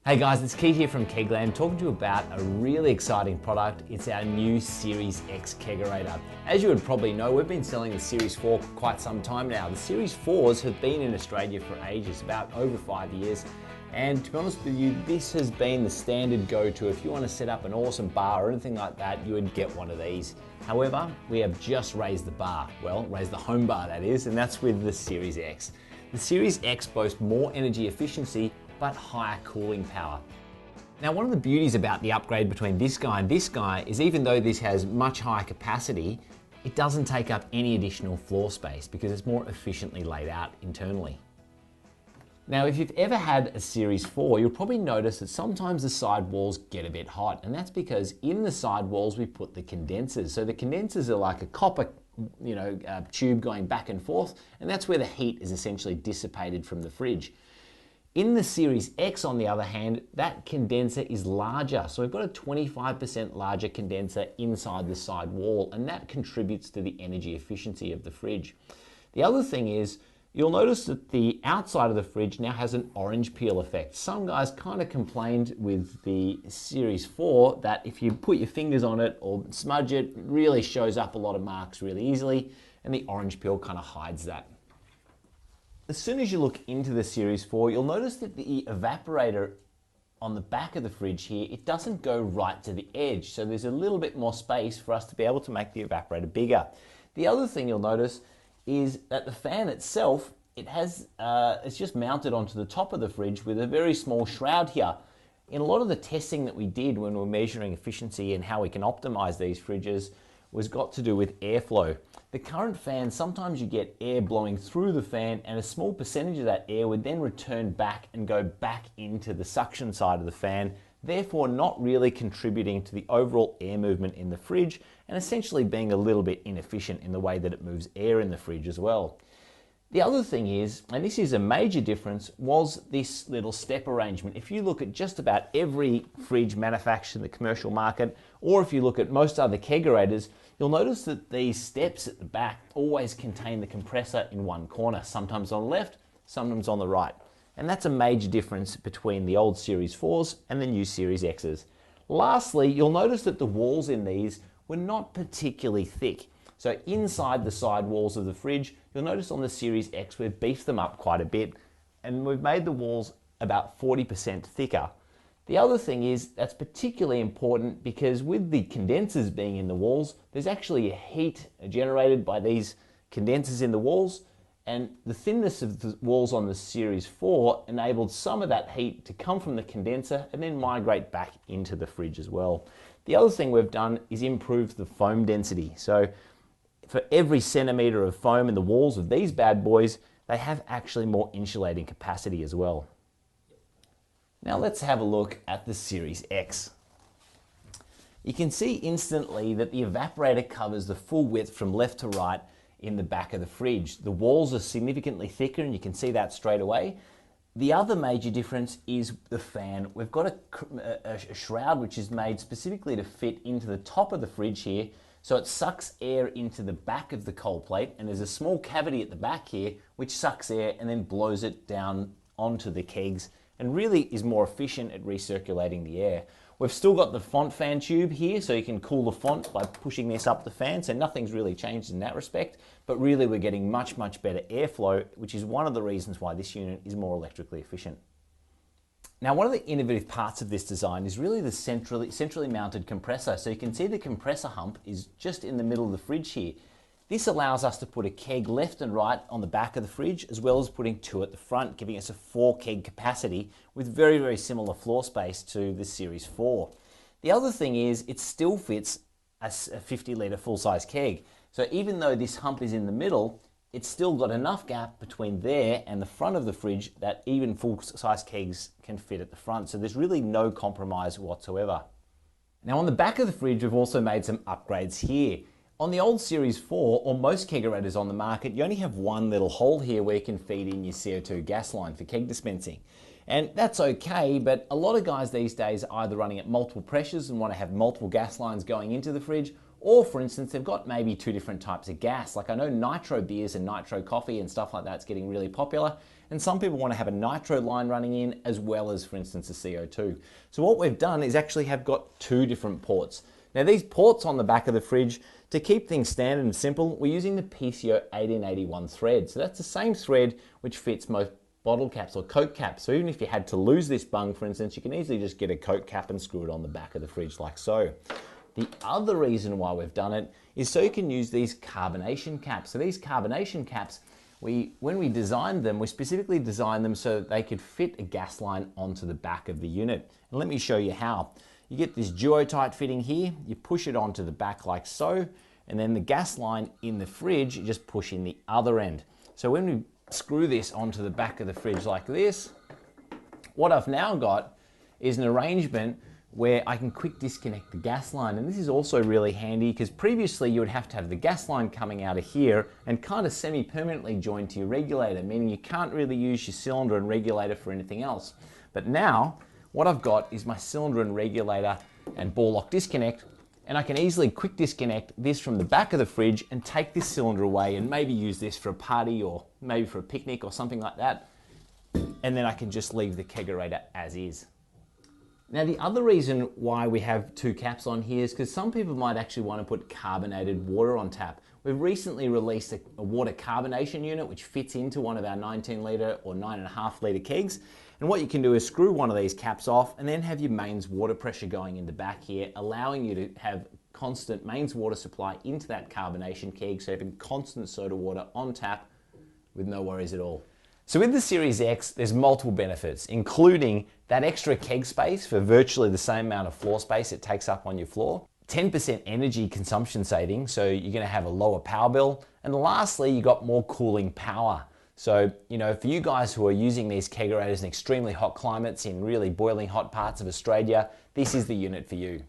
Hey guys, it's Keith here from Kegland talking to you about a really exciting product. It's our new Series X Kegerator. As you would probably know, we've been selling the Series 4 for quite some time now. The Series 4s have been in Australia for ages, about over 5 years. And to be honest with you, this has been the standard go-to. If you want to set up an awesome bar or anything like that, you would get one of these. However, we have just raised the bar. Well, raised the home bar that is, and that's with the Series X. The Series X boasts more energy efficiency but higher cooling power. Now, one of the beauties about the upgrade between this guy and this guy is even though this has much higher capacity, it doesn't take up any additional floor space because it's more efficiently laid out internally. Now, if you've ever had a Series 4, you'll probably notice that sometimes the side walls get a bit hot, and that's because in the side walls we put the condensers. So the condensers are like a copper tube going back and forth, and that's where the heat is essentially dissipated from the fridge. In the Series X, on the other hand, that condenser is larger. So we've got a 25% larger condenser inside the side wall, and that contributes to the energy efficiency of the fridge. The other thing is, you'll notice that the outside of the fridge now has an orange peel effect. Some guys kind of complained with the Series 4 that if you put your fingers on it or smudge it, it really shows up a lot of marks really easily, and the orange peel kind of hides that. As soon as you look into the Series 4, you'll notice that the evaporator on the back of the fridge here, it doesn't go right to the edge. So there's a little bit more space for us to be able to make the evaporator bigger. The other thing you'll notice is that the fan itself, it's just mounted onto the top of the fridge with a very small shroud here. In a lot of the testing that we did when we were measuring efficiency and how we can optimize these fridges was got to do with airflow. The current fan, sometimes you get air blowing through the fan and a small percentage of that air would then return back and go back into the suction side of the fan, therefore not really contributing to the overall air movement in the fridge and essentially being a little bit inefficient in the way that it moves air in the fridge as well. The other thing is, and this is a major difference, was this little step arrangement. If you look at just about every fridge manufactured in the commercial market, or if you look at most other Kegerators, you'll notice that these steps at the back always contain the compressor in one corner, sometimes on the left, sometimes on the right. And that's a major difference between the old Series 4s and the new Series Xs. Lastly, you'll notice that the walls in these were not particularly thick. So inside the side walls of the fridge, you'll notice on the Series X, we've beefed them up quite a bit and we've made the walls about 40% thicker. The other thing is that's particularly important because with the condensers being in the walls, there's actually a heat generated by these condensers in the walls, and the thinness of the walls on the Series 4 enabled some of that heat to come from the condenser and then migrate back into the fridge as well. The other thing we've done is improve the foam density. So for every centimeter of foam in the walls of these bad boys, they have actually more insulating capacity as well. Now let's have a look at the Series X. You can see instantly that the evaporator covers the full width from left to right in the back of the fridge. The walls are significantly thicker and you can see that straight away. The other major difference is the fan. We've got a shroud which is made specifically to fit into the top of the fridge here, so it sucks air into the back of the cold plate, and there's a small cavity at the back here which sucks air and then blows it down onto the kegs and really is more efficient at recirculating the air. We've still got the font fan tube here, so you can cool the font by pushing this up the fan, so nothing's really changed in that respect, but really we're getting much better airflow, which is one of the reasons why this unit is more electrically efficient. Now, one of the innovative parts of this design is really the centrally mounted compressor. So you can see the compressor hump is just in the middle of the fridge here. This allows us to put a keg left and right on the back of the fridge, as well as putting 2 at the front, giving us a 4 keg capacity with very similar floor space to the Series 4. The other thing is it still fits a 50 litre full-size keg. So even though this hump is in the middle, it's still got enough gap between there and the front of the fridge that even full-size kegs can fit at the front. So there's really no compromise whatsoever. Now on the back of the fridge, we've also made some upgrades here. On the old Series 4, or most Kegerators on the market, you only have one little hole here where you can feed in your CO2 gas line for keg dispensing. And that's okay, but a lot of guys these days are either running at multiple pressures and want to have multiple gas lines going into the fridge, Or for instance, they've got maybe two different types of gas. Like I know nitro beers and nitro coffee and stuff like that's getting really popular. And some people want to have a nitro line running in as well as, for instance, a CO2. So what we've done is actually have got two different ports. Now these ports on the back of the fridge, to keep things standard and simple, we're using the PCO 1881 thread. So that's the same thread which fits most bottle caps or Coke caps. So even if you had to lose this bung, for instance, you can easily just get a Coke cap and screw it on the back of the fridge like so. The other reason why we've done it is so you can use these carbonation caps. So these carbonation caps, when we designed them, we specifically designed them so that they could fit a gas line onto the back of the unit. And let me show you how. You get this duo-tight fitting here, you push it onto the back like so, and then the gas line in the fridge, you just push in the other end. So when we screw this onto the back of the fridge like this, what I've now got is an arrangement where I can quick disconnect the gas line. And this is also really handy because previously you would have to have the gas line coming out of here and kind of semi-permanently joined to your regulator, meaning you can't really use your cylinder and regulator for anything else. But now what I've got is my cylinder and regulator and ball lock disconnect, and I can easily quick disconnect this from the back of the fridge and take this cylinder away and maybe use this for a party or maybe for a picnic or something like that. And then I can just leave the kegerator as is. Now the other reason why we have two caps on here is because some people might actually want to put carbonated water on tap. We've recently released a water carbonation unit which fits into one of our 19 litre or 9.5 litre kegs. And what you can do is screw one of these caps off and then have your mains water pressure going in the back here, allowing you to have constant mains water supply into that carbonation keg, so having constant soda water on tap with no worries at all. So with the Series X, there's multiple benefits, including that extra keg space for virtually the same amount of floor space it takes up on your floor, 10% energy consumption saving, so you're gonna have a lower power bill, and lastly, you got more cooling power. So, you know, for you guys who are using these kegerators in extremely hot climates in really boiling hot parts of Australia, this is the unit for you.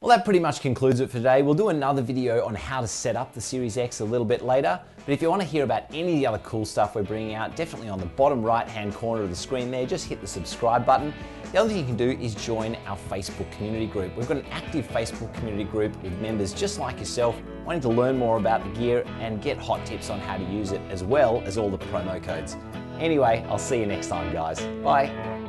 Well, that pretty much concludes it for today. We'll do another video on how to set up the Series X a little bit later. But if you want to hear about any of the other cool stuff we're bringing out, definitely on the bottom right-hand corner of the screen there, just hit the subscribe button. The other thing you can do is join our Facebook community group. We've got an active Facebook community group with members just like yourself wanting to learn more about the gear and get hot tips on how to use it, as well as all the promo codes. Anyway, I'll see you next time, guys. Bye.